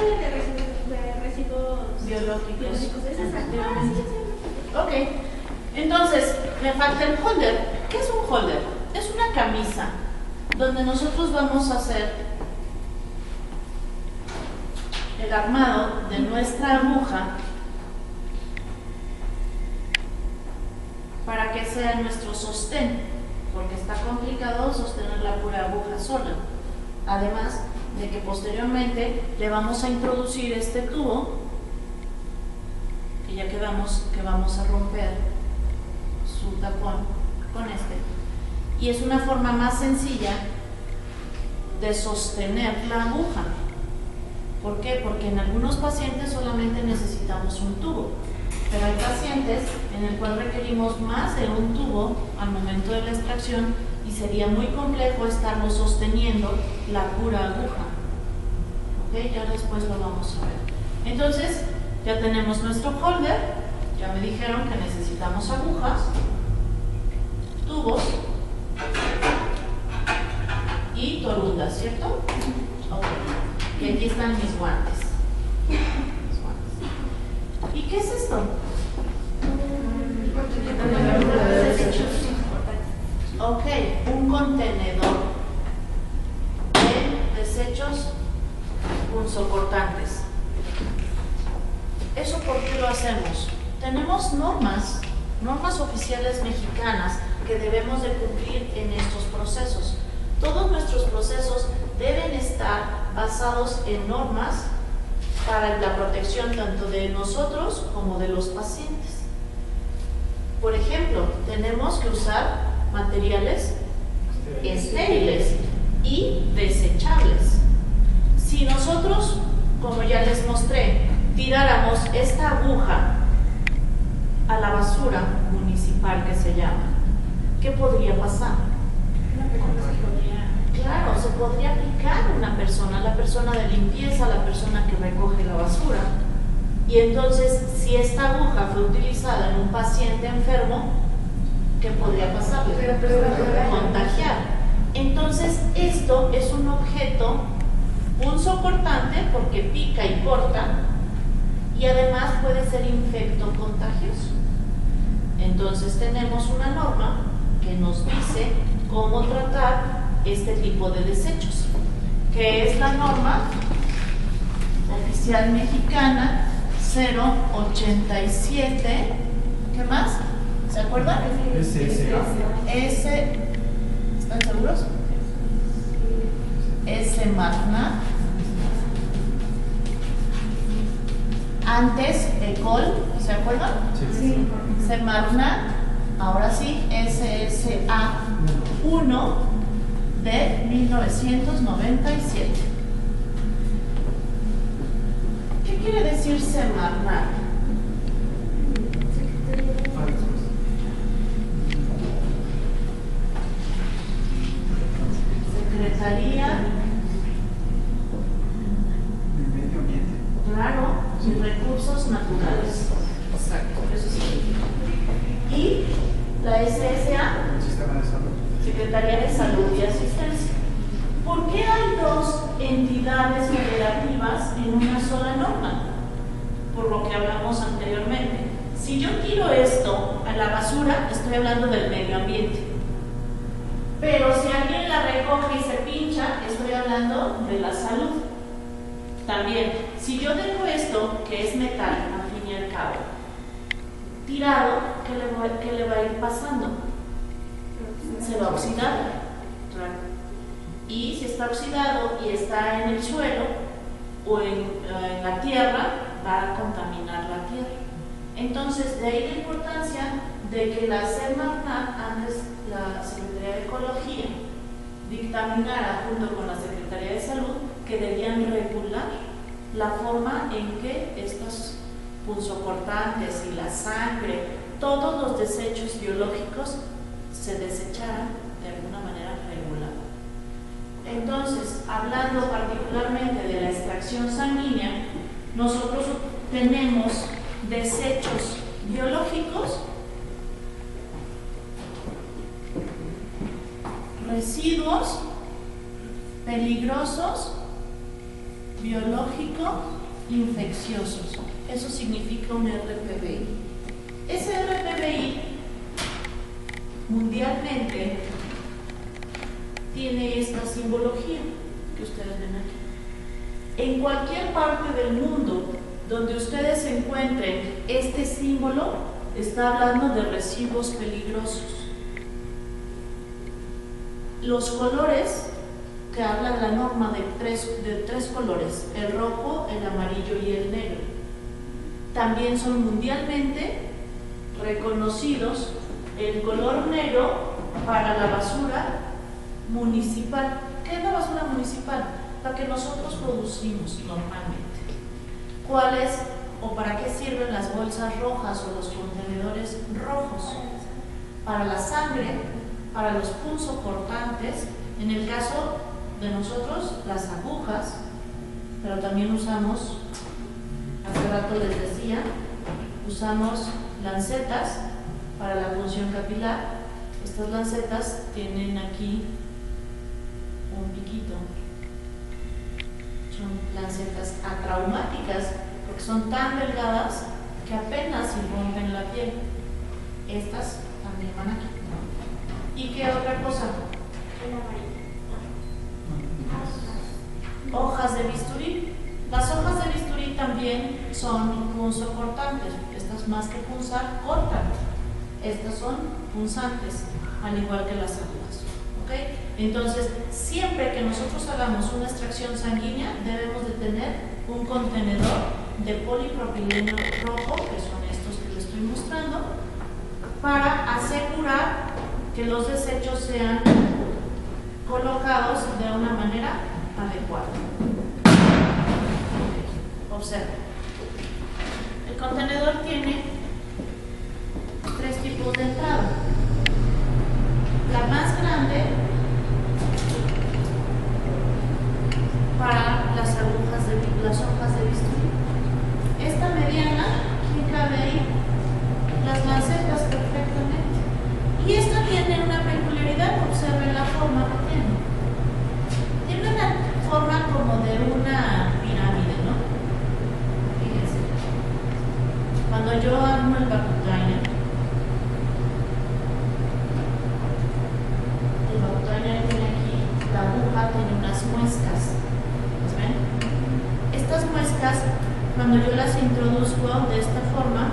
de residuos biológicos. Exactamente. Ok, entonces me falta el holder. ¿Qué es un holder? Es una camisa donde nosotros vamos a hacer el armado de nuestra aguja para que sea nuestro sostén, porque está complicado sostener la pura aguja sola. Además de que posteriormente le vamos a introducir este tubo, que ya quedamos que vamos a romper su tapón con este. Y es una forma más sencilla de sostener la aguja. ¿Por qué? Porque en algunos pacientes solamente necesitamos un tubo, pero hay pacientes en el cual requerimos más de un tubo al momento de la extracción y sería muy complejo estarlo sosteniendo la pura aguja. ¿Ok? Ya después lo vamos a ver. Entonces, ya tenemos nuestro holder, ya me dijeron que necesitamos agujas, tubos y torundas, ¿cierto? Ok. Y aquí están mis guantes. ¿Y qué es esto? Ok, un contenedor de desechos punzocortantes. ¿Eso por qué lo hacemos? Tenemos normas oficiales mexicanas que debemos de cumplir en estos procesos. Todos nuestros procesos deben estar basados en normas para la protección tanto de nosotros como de los pacientes. Por ejemplo, tenemos que usar materiales estériles y desechables. Si nosotros, como ya les mostré, tiráramos esta aguja a la basura municipal que se llama, ¿qué podría pasar? Claro, se podría picar una persona, la persona de limpieza, la persona que recoge la basura. Y entonces, si esta aguja fue utilizada en un paciente enfermo, ¿qué podría pasar? Contagiar. Entonces, esto es un objeto punzocortante porque pica y corta y además puede ser infectocontagioso. Entonces, tenemos una norma que nos dice cómo tratar este tipo de desechos, que es la norma oficial mexicana 087, ¿qué más? ¿Se acuerdan? ¿Están seguros? Semarnat. Antes ECOL, ¿se acuerdan? Sí. Semarnat, ahora sí, SSA 1 de 1997. ¿Qué quiere decir Semarnat? Secretaría del Medio Ambiente. Claro, y recursos naturales. Exacto, eso significa. Y la SSA, El Sistema de Salud. Secretaría de Salud y Asistencia. ¿Por qué hay dos entidades federativas en una sola norma? Por lo que hablamos anteriormente. Si yo tiro esto a la basura, estoy hablando del medio ambiente. Pero si alguien la recoge y se pincha, estoy hablando de la salud. También, si yo dejo esto, que es metal, al fin y al cabo, tirado, ¿qué le va a ir pasando? Se va a oxidar. Y si está oxidado y está en el suelo o en la tierra, va a contaminar la tierra. Entonces, de ahí la importancia de que la Semarnat, antes la Secretaría de Ecología, dictaminara junto con la Secretaría de Salud que debían regular la forma en que estos punzocortantes y la sangre, todos los desechos biológicos se desecharan de alguna manera regulada. Entonces, hablando particularmente de la extracción sanguínea, nosotros tenemos desechos biológicos, residuos peligrosos biológico infecciosos. Eso significa un RPBI. Ese RPBI mundialmente tiene esta simbología que ustedes ven aquí. En cualquier parte del mundo donde ustedes encuentren este símbolo, está hablando de residuos peligrosos. Los colores que habla la norma de tres colores, el rojo, el amarillo y el negro, también son mundialmente reconocidos. El color negro para la basura municipal. ¿Qué es la basura municipal? La que nosotros producimos normalmente. ¿Cuál es o para qué sirven las bolsas rojas o los contenedores rojos? Para la sangre, para los punzocortantes, en el caso de nosotros, las agujas, pero también usamos, hace rato les decía, usamos lancetas para la punción capilar. Estas lancetas tienen aquí un piquito. Son lancetas atraumáticas porque son tan delgadas que apenas irrompen la piel. Estas también van aquí. ¿Y qué otra cosa? Hojas de bisturí. Las hojas de bisturí también son punzocortantes. Estas más que punzar, cortan. Estas son punzantes, al igual que las agujas. ¿Okay? Entonces, siempre que nosotros hagamos una extracción sanguínea, debemos de tener un contenedor de polipropileno rojo, que son estos que les estoy mostrando, para asegurar que los desechos sean colocados de una manera adecuada. Observen. El contenedor tiene tres tipos de entrada. La más grande para las hojas de bisturí. Esta mediana que cabe ahí, las lancetas perfectamente. Y esta tiene una peculiaridad, observen la forma que tiene. Tiene una forma como de una pirámide, ¿no? Fíjense. Cuando yo armo el Bacutainer, tiene aquí, la aguja tiene unas muescas. ¿Las ven? Estas muescas, cuando yo las introduzco de esta forma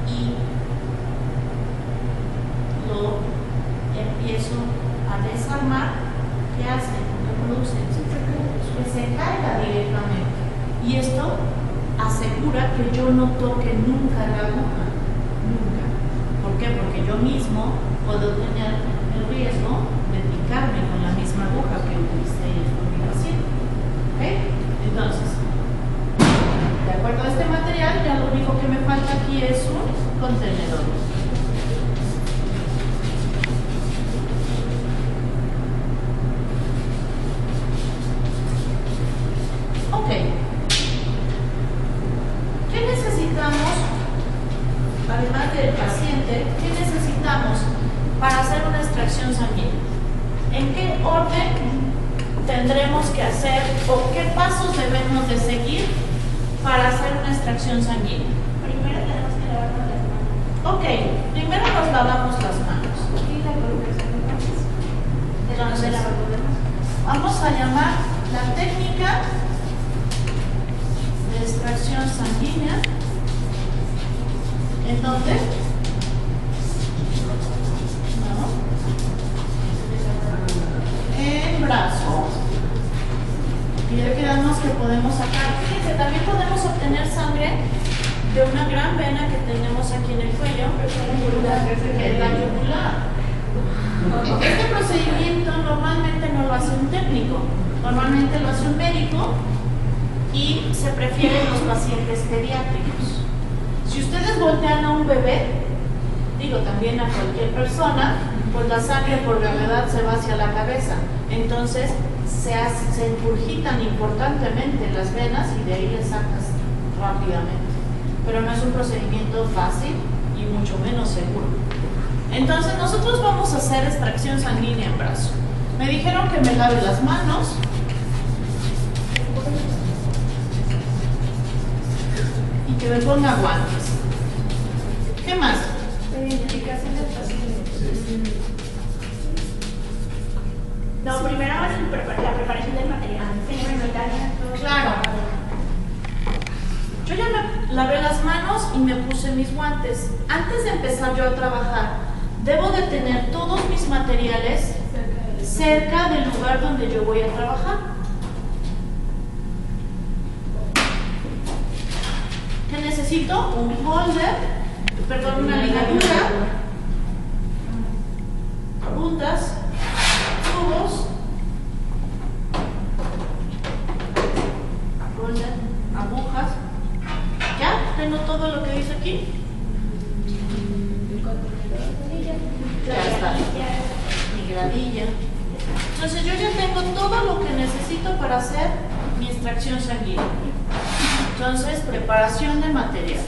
y lo empiezo a desarmar, ¿qué hace? ¿Qué produce? Que se caiga directamente. Y esto asegura que yo no toque nunca la aguja. Nunca. ¿Por qué? Porque yo mismo puedo tener el riesgo de picarme con la misma aguja que utilicé en mi paciente. ¿Ok? Entonces, de acuerdo a este material, ya lo único que me falta aquí es un contenedor. Ok. ¿Qué necesitamos, además del paciente, qué necesitamos para hacer una extracción sanguínea? ¿En qué orden tendremos que hacer o qué pasos debemos de seguir para hacer una extracción sanguínea? Primero tenemos que lavarnos las manos. Ok, primero nos lavamos las manos. Y la colocación de Entonces, la volvemos. vamos a llamar la técnica de extracción sanguínea. ¿En dónde? En brazo. Y ya quedamos que podemos sacar. Fíjense, también podemos obtener sangre de una gran vena que tenemos aquí en el cuello, que es la yugular. Este procedimiento normalmente no lo hace un técnico, normalmente lo hace un médico y se prefiere en los pacientes pediátricos. Si ustedes voltean a un bebé, digo también a cualquier persona, pues la sangre por gravedad se va hacia la cabeza. Entonces se engurgitan importantemente las venas y de ahí le sacas rápidamente. Pero no es un procedimiento fácil y mucho menos seguro. Entonces nosotros vamos a hacer extracción sanguínea en brazo. Me dijeron que me lave las manos. Que me ponga guantes. ¿Qué más? Identificación del paciente. No, primero es la preparación del material. Claro. Yo ya me lavé las manos y me puse mis guantes. Antes de empezar yo a trabajar, debo de tener todos mis materiales cerca del lugar donde yo voy a trabajar. ¿Qué necesito? Un holder, perdón, una ligadura, puntas, tubos, holder, agujas. ¿Ya? ¿Tengo todo lo que dice aquí? Ya está. Mi gradilla. Entonces yo ya tengo todo lo que necesito para hacer mi extracción sanguínea. Entonces, preparación de material.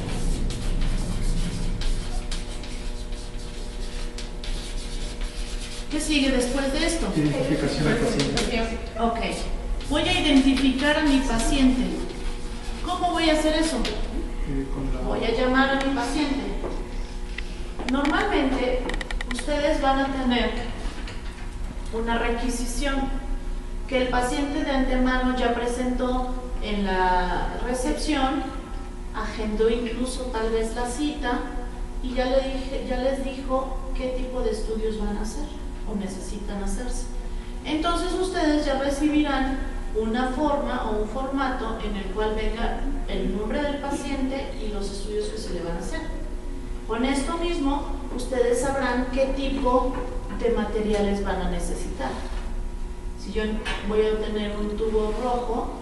¿Qué sigue después de esto? Identificación del paciente. Ok. Voy a identificar a mi paciente. ¿Cómo voy a hacer eso? Voy a llamar a mi paciente. Normalmente, ustedes van a tener una requisición que el paciente de antemano ya presentó en la recepción, agendó incluso tal vez la cita y ya les dijo qué tipo de estudios van a hacer o necesitan hacerse. Entonces ustedes ya recibirán una forma o un formato en el cual venga el nombre del paciente y los estudios que se le van a hacer. Con esto mismo, ustedes sabrán qué tipo de materiales van a necesitar. Si yo voy a obtener un tubo rojo,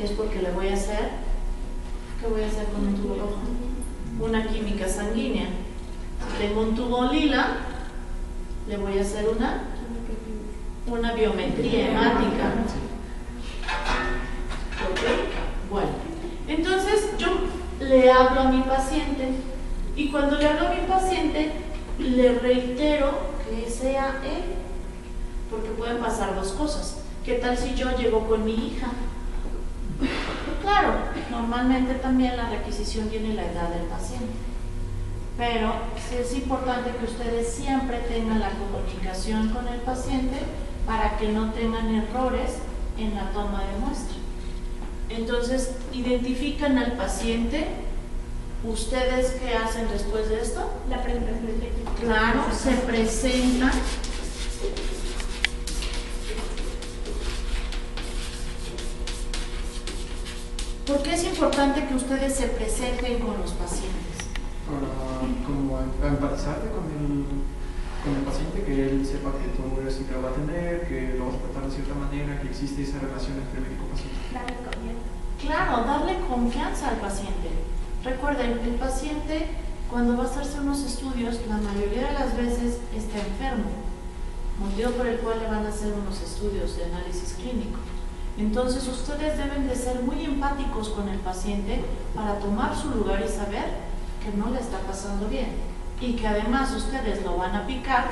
es porque le voy a hacer, ¿qué voy a hacer con un tubo rojo? Una química sanguínea. Si tengo un tubo lila, le voy a hacer una biometría hemática. Bueno, entonces yo le hablo a mi paciente y cuando le hablo a mi paciente le reitero que sea él, porque pueden pasar dos cosas. ¿Qué tal si yo llego con mi hija? Claro, normalmente también la requisición tiene la edad del paciente, pero sí es importante que ustedes siempre tengan la comunicación con el paciente para que no tengan errores en la toma de muestra. Entonces, identifican al paciente. ¿Ustedes qué hacen después de esto? La presentación del técnico. Claro, se presentan. ¿Por qué es importante que ustedes se presenten con los pacientes? Para como empatizarte con el paciente, que él sepa que tú eres el que lo va a atender, que lo vas a tratar de cierta manera, que existe esa relación entre médico y paciente. Darle confianza. Claro, darle confianza al paciente. Recuerden, el paciente cuando va a hacerse unos estudios, la mayoría de las veces está enfermo, motivo por el cual le van a hacer unos estudios de análisis clínico. Entonces ustedes deben de ser muy empáticos con el paciente para tomar su lugar y saber que no le está pasando bien y que además ustedes lo van a picar,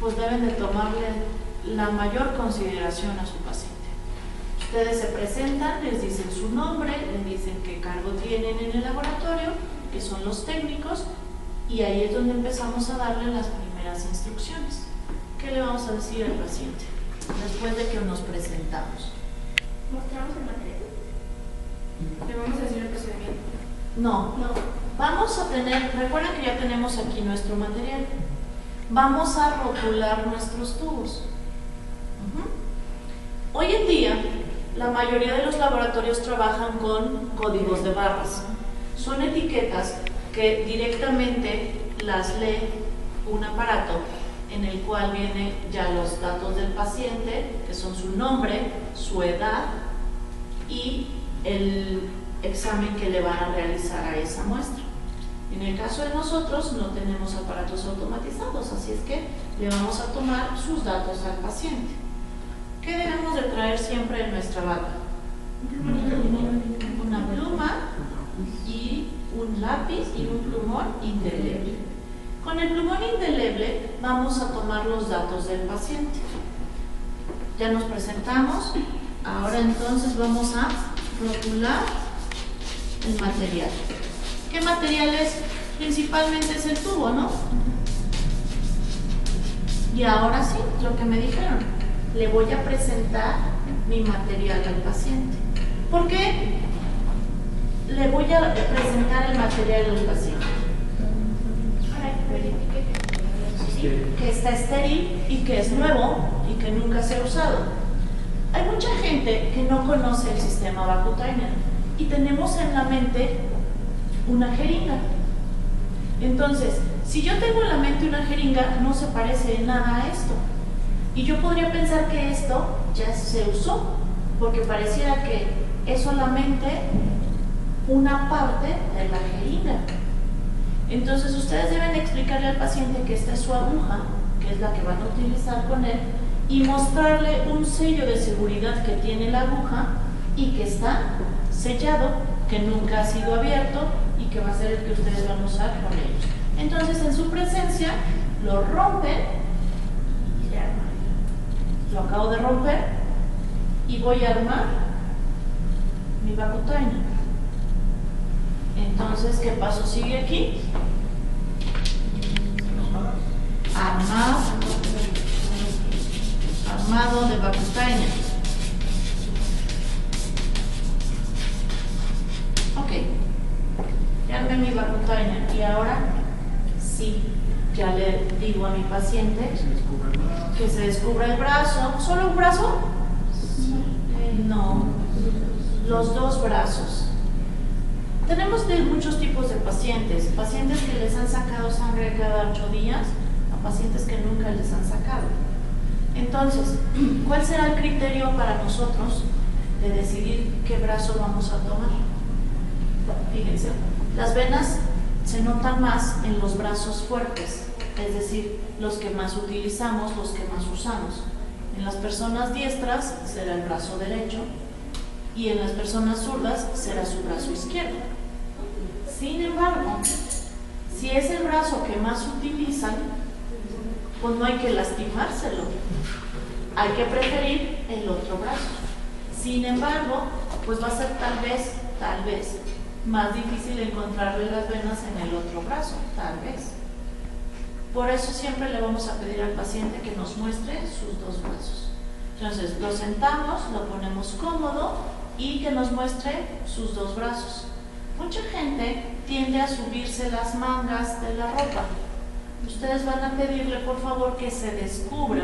pues deben de tomarle la mayor consideración a su paciente. Ustedes se presentan, les dicen su nombre, les dicen qué cargo tienen en el laboratorio, que son los técnicos, y ahí es donde empezamos a darle las primeras instrucciones. ¿Qué le vamos a decir al paciente después de que nos presentamos? ¿Mostramos el material? ¿Le vamos a decir el procedimiento? No, vamos a tener, recuerden que ya tenemos aquí nuestro material. Vamos a rotular nuestros tubos. Hoy en día, la mayoría de los laboratorios trabajan con códigos de barras. Son etiquetas que directamente las lee un aparato en el cual vienen ya los datos del paciente, que son su nombre, su edad y el examen que le van a realizar a esa muestra. En el caso de nosotros no tenemos aparatos automatizados, así es que le vamos a tomar sus datos al paciente. ¿Qué debemos de traer siempre en nuestra bata? Una pluma y un lápiz y un plumón indeleble. Con el plumón indeleble vamos a tomar los datos del paciente. Ya nos presentamos, ahora entonces vamos a rotular el material. ¿Qué material es? Principalmente es el tubo, ¿no? Y ahora sí, lo que me dijeron, le voy a presentar mi material al paciente. ¿Por qué le voy a presentar el material al paciente? Para que verifique ¿Sí? Que está estéril y que es nuevo y que nunca se ha usado. Hay mucha gente que no conoce el sistema Vacutainer y tenemos en la mente una jeringa. Entonces, si yo tengo en la mente una jeringa, no se parece en nada a esto. Y yo podría pensar que esto ya se usó, porque pareciera que es solamente una parte de la jeringa. Entonces, ustedes deben explicarle al paciente que esta es su aguja, que es la que van a utilizar con él, y mostrarle un sello de seguridad que tiene la aguja y que está sellado, que nunca ha sido abierto y que va a ser el que ustedes van a usar con ellos. Entonces, en su presencia, lo rompen y se arma. Lo acabo de romper y voy a armar mi Vacutainer. Entonces, ¿qué paso sigue aquí? Armado de Vacutainer. Ok, ya armé mi Vacutainer y ahora sí, ya le digo a mi paciente que se descubra el brazo. ¿Solo un brazo? No, los dos brazos. Tenemos muchos tipos de pacientes que les han sacado sangre cada 8 días, a pacientes que nunca les han sacado. Entonces, ¿cuál será el criterio para nosotros de decidir qué brazo vamos a tomar? Fíjense, las venas se notan más en los brazos fuertes, es decir, los que más utilizamos, los que más usamos. En las personas diestras será el brazo derecho y en las personas zurdas será su brazo izquierdo. Sin embargo, si es el brazo que más utilizan, pues no hay que lastimárselo, hay que preferir el otro brazo. Sin embargo, pues va a ser tal vez más difícil encontrarle las venas en el otro brazo, tal vez. Por eso siempre le vamos a pedir al paciente que nos muestre sus dos brazos. Entonces, lo sentamos, lo ponemos cómodo y que nos muestre sus dos brazos. Mucha gente tiende a subirse las mangas de la ropa. Ustedes van a pedirle, por favor, que se descubra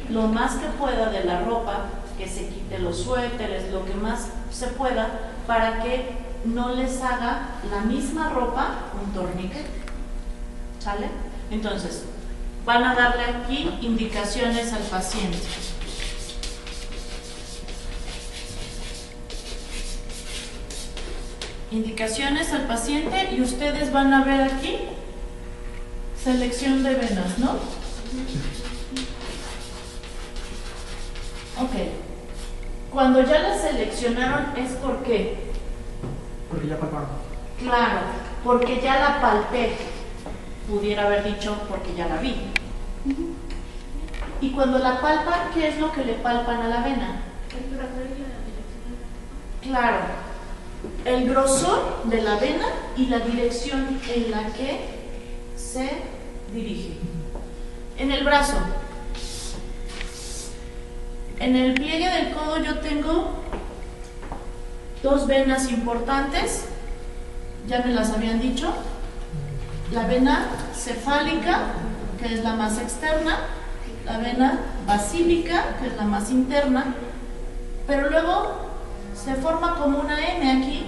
lo más que pueda de la ropa, que se quite los suéteres, lo que más se pueda, para que no les haga la misma ropa un torniquete. ¿Sale? Entonces, van a darle aquí indicaciones al paciente. Indicaciones al paciente y ustedes van a ver aquí selección de venas, ¿no? Ok. Cuando ya la seleccionaron es porque ya palparon. Claro, porque ya la palpé. Pudiera haber dicho porque ya la vi. Y cuando la palpan, ¿qué es lo que le palpan a la vena? el grosor y la dirección. Claro, el grosor de la vena y la dirección en la que se dirige. En el brazo, en el pliegue del codo yo tengo dos venas importantes, ya me las habían dicho. La vena cefálica, que es la más externa, la vena basílica, que es la más interna, pero luego se forma como una M aquí.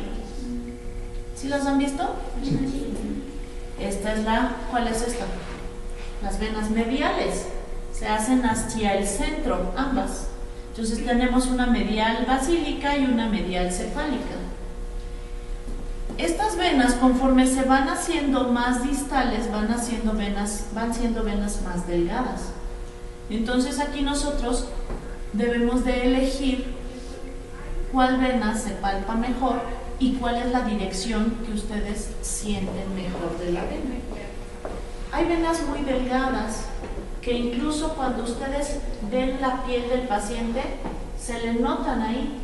¿Sí las han visto? Esta es ¿cuál es esta? Las venas mediales, se hacen hacia el centro, ambas. Entonces tenemos una medial basílica y una medial cefálica. Estas venas, conforme se van haciendo más distales, van siendo venas más delgadas. Entonces aquí nosotros debemos de elegir cuál vena se palpa mejor y cuál es la dirección que ustedes sienten mejor de la vena. Hay venas muy delgadas que incluso cuando ustedes ven la piel del paciente se le notan ahí.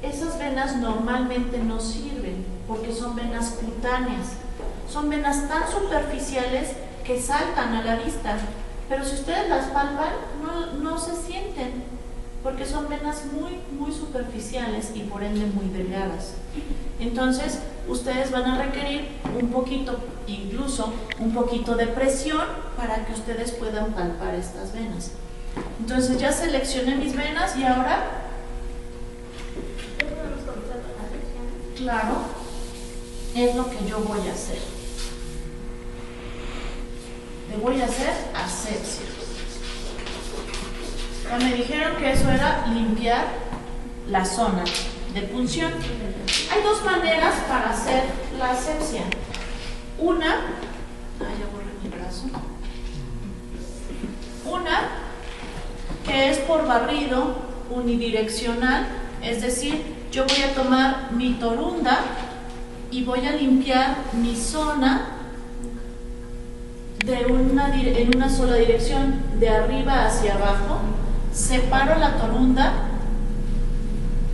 Esas venas normalmente no sirven. porque son venas cutáneas. Son venas tan superficiales que saltan a la vista, pero si ustedes las palpan, no se sienten, porque son venas muy superficiales y por ende muy delgadas. Entonces, ustedes van a requerir un poquito, incluso un poquito de presión para que ustedes puedan palpar estas venas. Entonces, ya seleccioné mis venas y ahora, claro, es lo que yo voy a hacer. Le voy a hacer asepsia. Ya me dijeron que eso era limpiar la zona de punción. Hay dos maneras para hacer la asepsia. Una, ya borré mi brazo. Una, que es por barrido unidireccional, es decir, yo voy a tomar mi torunda y voy a limpiar mi zona en una sola dirección, de arriba hacia abajo. Separo la torunda,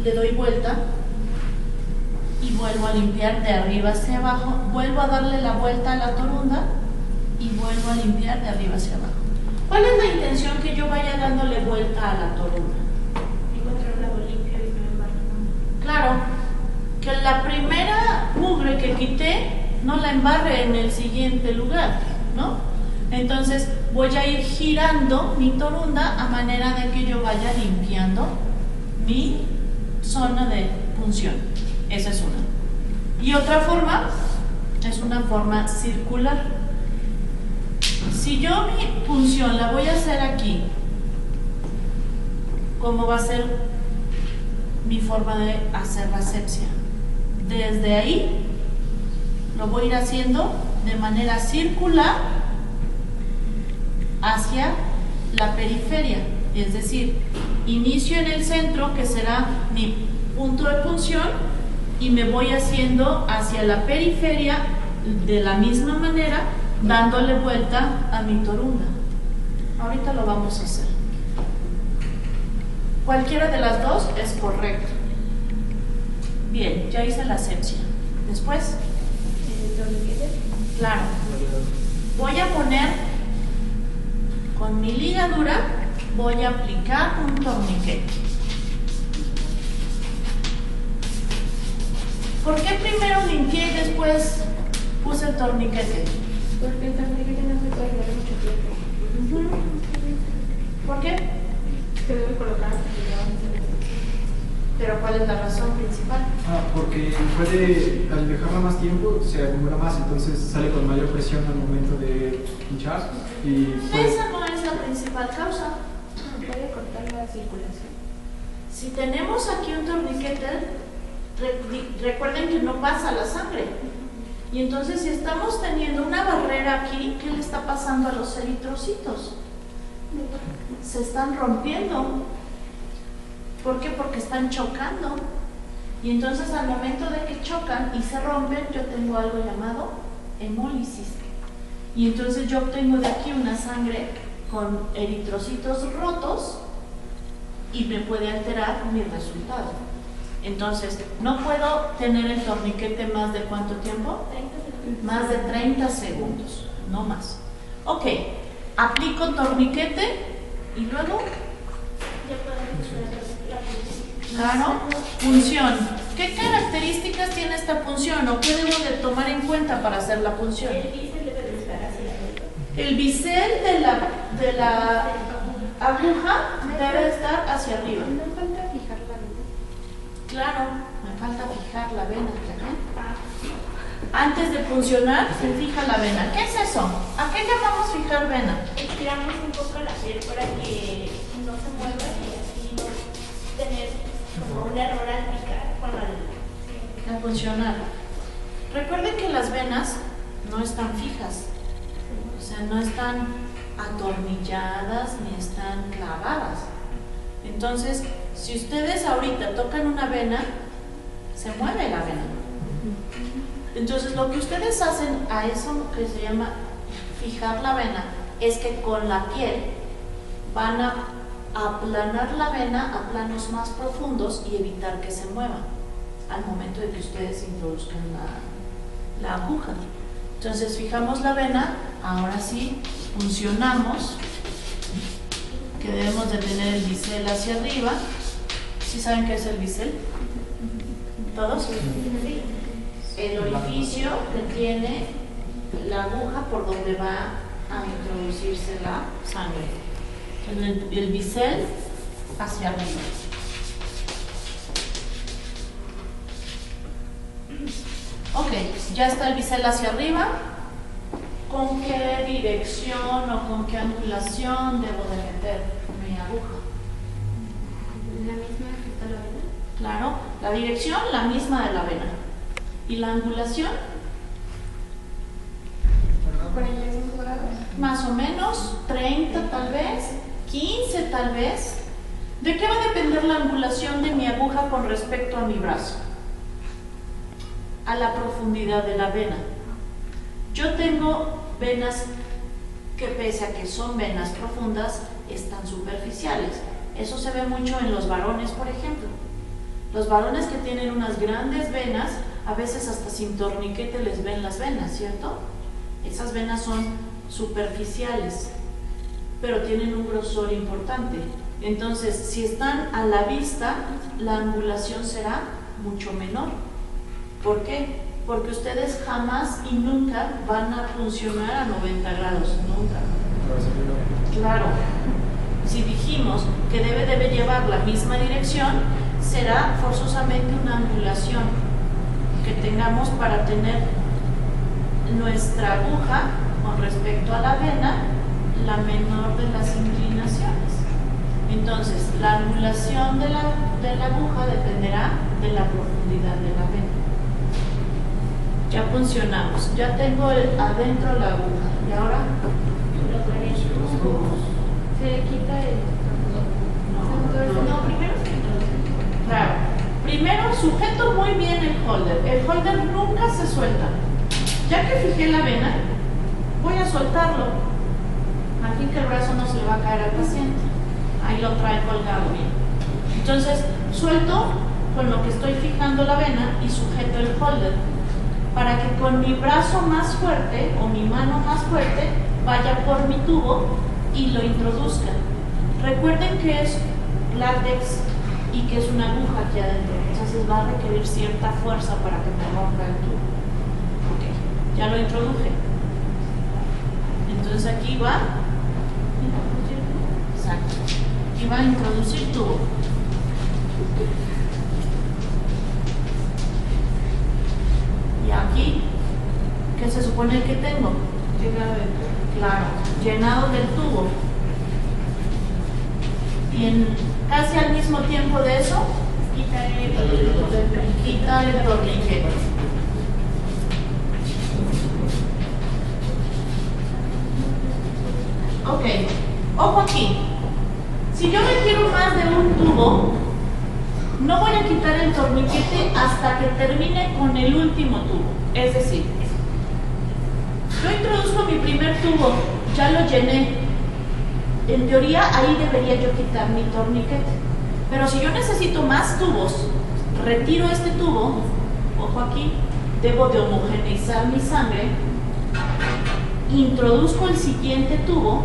le doy vuelta y vuelvo a limpiar de arriba hacia abajo, vuelvo a darle la vuelta a la torunda y vuelvo a limpiar de arriba hacia abajo. ¿Cuál es la intención? Que yo vaya dándole vuelta a la torunda. Encontrar un lado limpio y no embarrar. Claro, que la primera mugre que quité no la embarre en el siguiente lugar, ¿no? Entonces voy a ir girando mi torunda a manera de que yo vaya limpiando mi zona de punción. Esa es una. Y otra forma es una forma circular. Si yo mi punción la voy a hacer aquí, ¿cómo va a ser mi forma de hacer la asepsia? Desde ahí lo voy a ir haciendo de manera circular hacia la periferia, es decir, inicio en el centro, que será mi punto de punción, y me voy haciendo hacia la periferia de la misma manera, dándole vuelta a mi torunda. Ahorita lo vamos a hacer. Cualquiera de las dos es correcto. Bien, ya hice la asepsia. Después, claro, voy a poner con mi ligadura, voy a aplicar un torniquete. ¿Por qué primero limpié y después puse el torniquete? Porque el torniquete no se puede durar mucho tiempo. ¿Por qué? Se debe colocar. Pero ¿cuál es la razón principal? Porque al dejarla más tiempo se acumula más, entonces sale con mayor presión al momento de pinchar y pues, Esa no es la principal causa. Puede cortar la circulación. Si tenemos aquí un torniquete, recuerden que no pasa la sangre. Y entonces si estamos teniendo una barrera aquí, ¿qué le está pasando a los eritrocitos? Se están rompiendo. ¿Por qué? Porque están chocando. Y entonces al momento de que chocan y se rompen, yo tengo algo llamado hemólisis. Y entonces yo obtengo de aquí una sangre con eritrocitos rotos y me puede alterar mi resultado. Entonces, no puedo tener el torniquete más de ¿cuánto tiempo? 30 segundos. Más de 30 segundos, no más. Ok, aplico torniquete y luego, Ya podemos hacer la punción. claro, punción. ¿Qué características tiene esta punción o qué debo de tomar en cuenta para hacer la punción? El bisel debe de estar hacia arriba. El bisel de la aguja debe estar hacia arriba. No falta fijar la vena. Claro, me falta fijar la vena. Antes de puncionar, se fija la vena. ¿Qué es eso? ¿A qué llamamos fijar vena? Estiramos un poco la piel para que no se mueva y así no tener como un error al picar con la... A funcionar. Recuerden que las venas no están fijas, o sea, no están atornilladas ni están clavadas. Entonces, si ustedes ahorita tocan una vena, se mueve la vena. Entonces, lo que ustedes hacen a eso que se llama fijar la vena es que con la piel van a aplanar la vena a planos más profundos y evitar que se mueva. al momento de que ustedes introduzcan la aguja. Entonces fijamos la vena, ahora sí funcionamos, que debemos de tener el bisel hacia arriba. ¿Sí saben qué es el bisel? ¿Todos? El orificio que tiene la aguja por donde va a introducirse la sangre. El bisel hacia arriba. Ok, ya está el bisel hacia arriba. ¿Con qué dirección o con qué angulación debo de meter mi aguja? ¿La misma que está la vena? Claro, la dirección la misma de la vena. ¿Y la angulación? 45 grados. Más o menos, 30 tal vez, 15 tal vez. ¿De qué va a depender la angulación de mi aguja con respecto a mi brazo? A la profundidad de la vena. Yo tengo venas que, pese a que son venas profundas, están superficiales. Eso se ve mucho en los varones, por ejemplo. Los varones que tienen unas grandes venas, a veces hasta sin torniquete les ven las venas, ¿cierto? Esas venas son superficiales, pero tienen un grosor importante. Entonces, si están a la vista, la angulación será mucho menor. ¿Por qué? Porque ustedes jamás y nunca van a funcionar a 90 grados, nunca. Claro. Si dijimos que debe llevar la misma dirección, será forzosamente una angulación que tengamos para tener nuestra aguja con respecto a la vena la menor de las inclinaciones. Entonces, la angulación de la aguja dependerá de la profundidad de la vena. Ya funcionamos, ya tengo adentro la aguja. ¿Y ahora? Se le quita el... No, primero se introduce. Claro. Primero sujeto muy bien el holder. El holder nunca se suelta. Ya que fijé la vena, voy a soltarlo. Aquí que el brazo no se le va a caer al paciente. Ahí lo trae colgado bien. Entonces, suelto con lo que estoy fijando la vena y sujeto el holder, para que con mi brazo más fuerte o mi mano más fuerte vaya por mi tubo y lo introduzca. Recuerden que es látex y que es una aguja aquí adentro, entonces va a requerir cierta fuerza para que me rompa el tubo. Ok, ya lo introduje. Entonces aquí va, exacto, aquí va a introducir tubo. Y aquí, ¿qué se supone que tengo? Llenado de tubo. Claro, llenado del tubo. Y casi al mismo tiempo de eso, quitar el torniquete. Ok, ojo aquí. Si yo requiero más de un tubo, no voy a quitar el torniquete hasta que termine con el último tubo. Es decir, yo introduzco mi primer tubo, ya lo llené. En teoría, ahí debería yo quitar mi torniquete. Pero si yo necesito más tubos, retiro este tubo, ojo aquí, debo de homogeneizar mi sangre, introduzco el siguiente tubo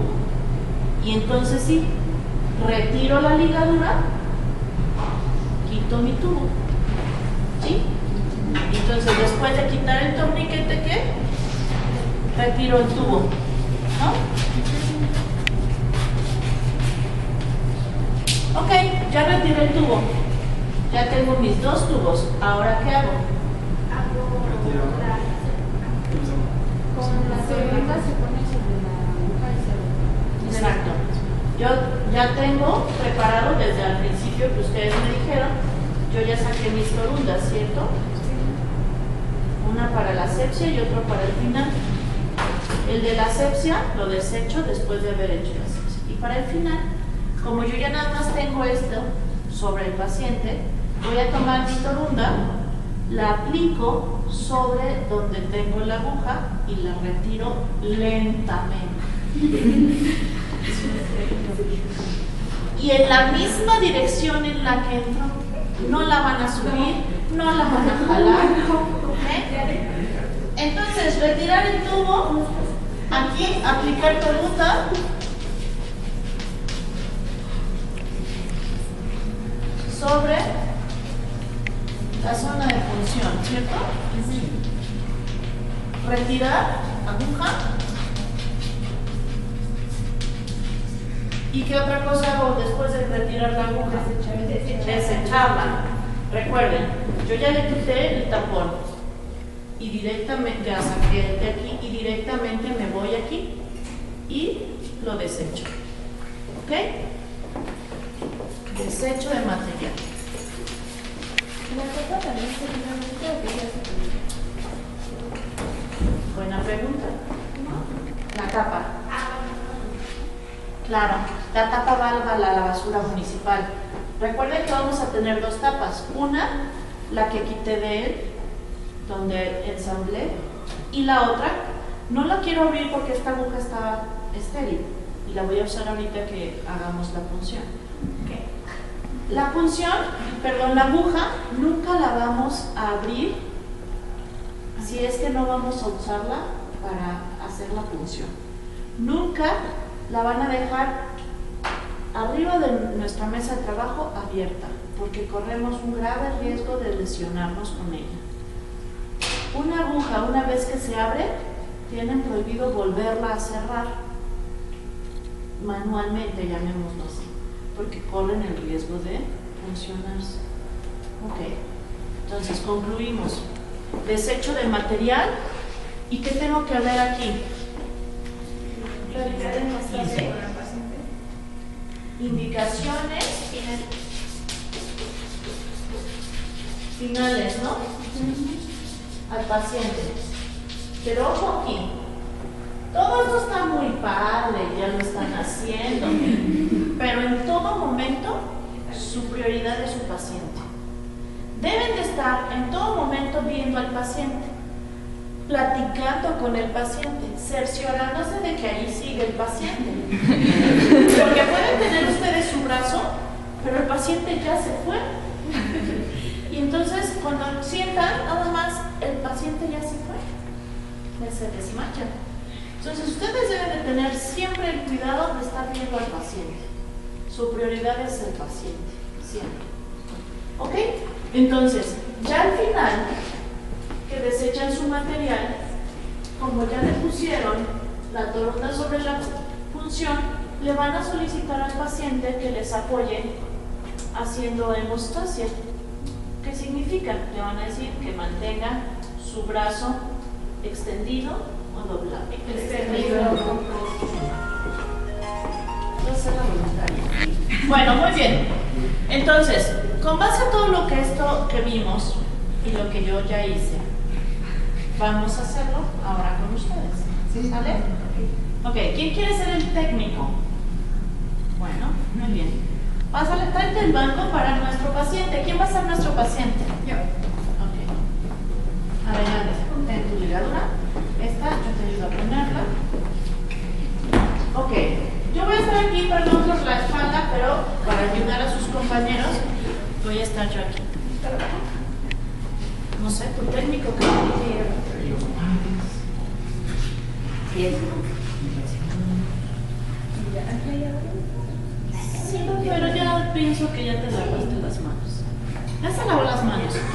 y entonces sí, retiro la ligadura, quito mi tubo, ¿sí? Entonces después de quitar el torniquete, ¿qué? Retiro el tubo, ¿no? Ok, ya retiré el tubo, ya tengo mis dos tubos, ¿ahora qué hago? Con la segunda se pone sobre la aguja y se... Exacto. Yo ya tengo preparado desde el principio que ustedes me dijeron, yo ya saqué mis torundas, ¿cierto? Una para la asepsia y otra para el final. El de la asepsia lo desecho después de haber hecho la asepsia. Y para el final, como yo ya nada más tengo esto sobre el paciente, voy a tomar mi torunda, la aplico sobre donde tengo la aguja y la retiro lentamente. Y en la misma dirección en la que entro, no la van a subir no la van a jalar. ¿Ok? Entonces, retirar el tubo, aquí aplicar toluta, sobre la zona de función, ¿cierto? Retirar aguja. ¿Y qué otra cosa hago después de retirar la aguja? Desecharla. Recuerden, yo ya le quité el tapón y directamente, ya saqué el de aquí y directamente me voy aquí y lo desecho. ¿Ok? Desecho de material. ¿La copa también se finalmente o que ya se termina? Buena pregunta. La tapa. Claro, la tapa va a la basura municipal. Recuerden que vamos a tener dos tapas. Una, la que quité de él, donde ensamblé, y la otra, no la quiero abrir porque esta aguja está estéril y la voy a usar ahorita que hagamos la punción. La punción, perdón, la aguja nunca la vamos a abrir si es que no vamos a usarla para hacer la punción. Nunca la van a dejar arriba de nuestra mesa de trabajo abierta, porque corremos un grave riesgo de lesionarnos con ella. Una aguja, una vez que se abre, tienen prohibido volverla a cerrar manualmente, llamémoslo así, porque corren el riesgo de funcionarse. Ok, entonces concluimos. Desecho de material. ¿Y qué tengo que ver aquí? Indicaciones finales, ¿no? Al paciente. Pero ojo aquí, todo esto está muy padre, ya lo están haciendo, pero en todo momento su prioridad es su paciente. Deben de estar en todo momento viendo al paciente, platicando con el paciente, cerciorándose de que ahí sigue el paciente. Porque pueden tener ustedes su brazo, pero el paciente ya se fue. Y entonces cuando sientan, nada más el paciente ya se fue, ya se desmayan. Entonces ustedes deben de tener siempre el cuidado de estar viendo al paciente. Su prioridad es el paciente, siempre. ¿Ok? Entonces, ya al final, que desechan su material, como ya le pusieron la torta sobre la función, le van a solicitar al paciente que les apoye haciendo hemostasia. ¿Qué significa? Le van a decir que mantenga su brazo extendido o doblado. Extendido. Entonces, la voluntaria. Bueno, muy bien. Entonces, con base a todo lo que que vimos y lo que yo ya hice, vamos a hacerlo ahora con ustedes. ¿Sí? ¿Sale? Ok, ¿quién quiere ser el técnico? Bueno, muy bien. Pásale, tráete el banco para nuestro paciente. ¿Quién va a ser nuestro paciente? Yo. Ok. Adelante, ten tu ligadura. Esta, yo te ayudo a ponerla. Ok. Yo voy a estar aquí, perdón por la espalda, pero para ayudar a sus compañeros, voy a estar yo aquí. No sé, tu técnico que sí, pero ya pienso que ya te lavaste las manos. Ya se lavó las manos, ¿ok?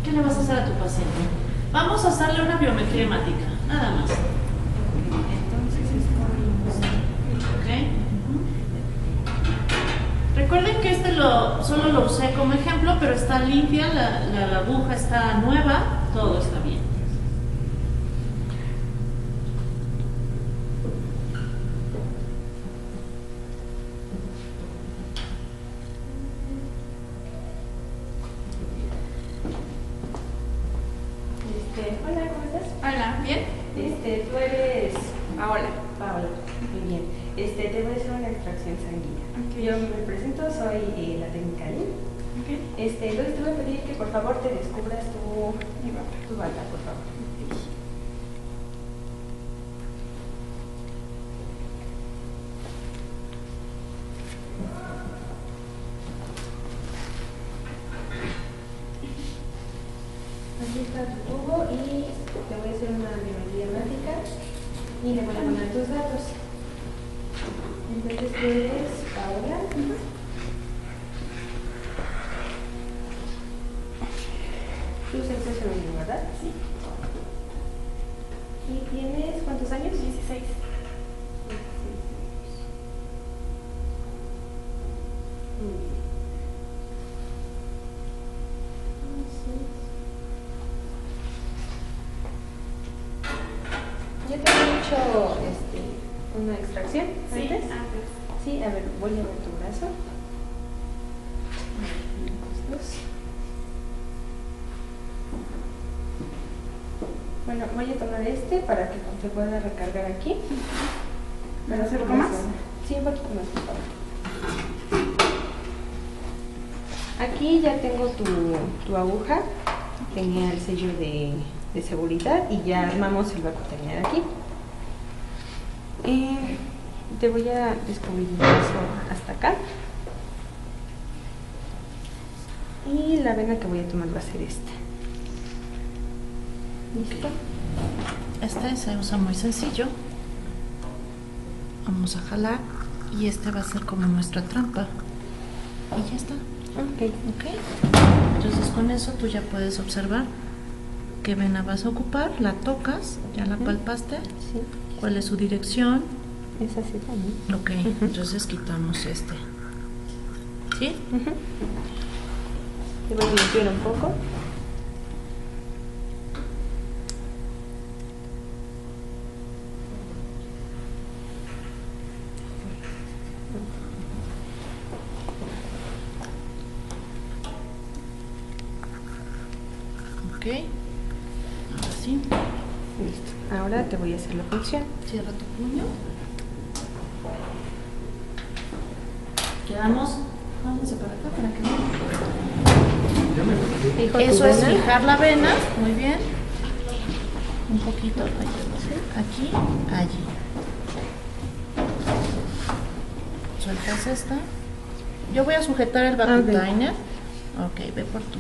¿Qué le vas a hacer a tu paciente? Vamos a hacerle una biometría hemática, nada más. ¿Ok? Recuerden que solo lo usé como ejemplo, pero está limpia, la aguja está nueva, todo está bien. bien? Tú eres Paola. Paola, muy bien. Te voy a hacer una extracción sanguínea. Ok. Yo me presento, soy la técnica Lynn. Okay. Entonces te voy a pedir que por favor te descubras tu bata, por favor. Aquí está tu tubo y te voy a hacer una biometría hemática y le voy a poner tus datos. Entonces tú eres Paola. Tu sexo es femenino, ¿verdad? Sí. ¿Y tienes cuántos años? 16. 16 años. Muy bien. Entonces, ¿ya te he hecho una extracción antes? Sí, a ver, voy a ver tu brazo. Dos. Bueno, voy a tomar para que se pueda recargar aquí. ¿Me lo acerco más? Sí, un poquito más, por favor. Aquí ya tengo tu aguja. Tenía el sello de seguridad y ya armamos el vacutainer aquí. Te voy a descubrir el brazo hasta acá. Y la vena que voy a tomar va a ser esta. ¿Listo? Este se usa muy sencillo. Vamos a jalar y este va a ser como nuestra trampa. Y ya está. Ok. Ok. Entonces con eso tú ya puedes observar qué vena vas a ocupar, la tocas, ya la palpaste, Sí. cuál es su dirección. Es así también. Ok, entonces quitamos este. ¿Sí? Te voy a limpiar un poco. Ok. Ahora sí. Listo. Ahora te voy a hacer la punción. Cierra tu puño. Quedamos. Vámonos para acá para que no. Fijo tu Eso es vena. fijar la vena. Muy bien. Un poquito. Aquí, allí. Sueltas esta. Yo voy a sujetar el vacutainer. Ok, ve por tú.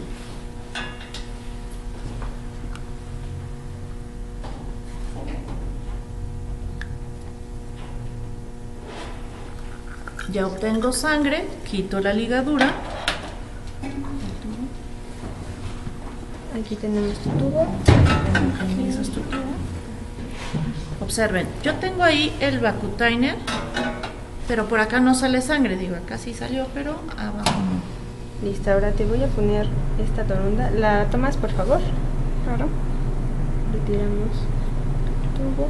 Ya obtengo sangre, quito la ligadura. Aquí tenemos tu tubo. Esa es tu tubo. Observen, yo tengo ahí el vacutainer, pero por acá no sale sangre, digo, acá sí salió, pero abajo no. Listo, ahora te voy a poner esta toronda. ¿La tomas, por favor? Claro. Retiramos tu tubo.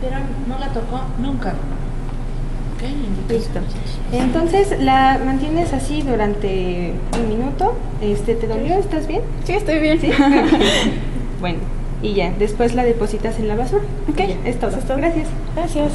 Pero no la tocó nunca. Ok, Listo. Entonces la mantienes así durante un minuto. ¿Te dolió? ¿Estás bien? Sí, estoy bien. ¿Sí? Bueno, y ya, después la depositas en la basura. Ok, Ya, es todo. eso es todo. Gracias. Gracias.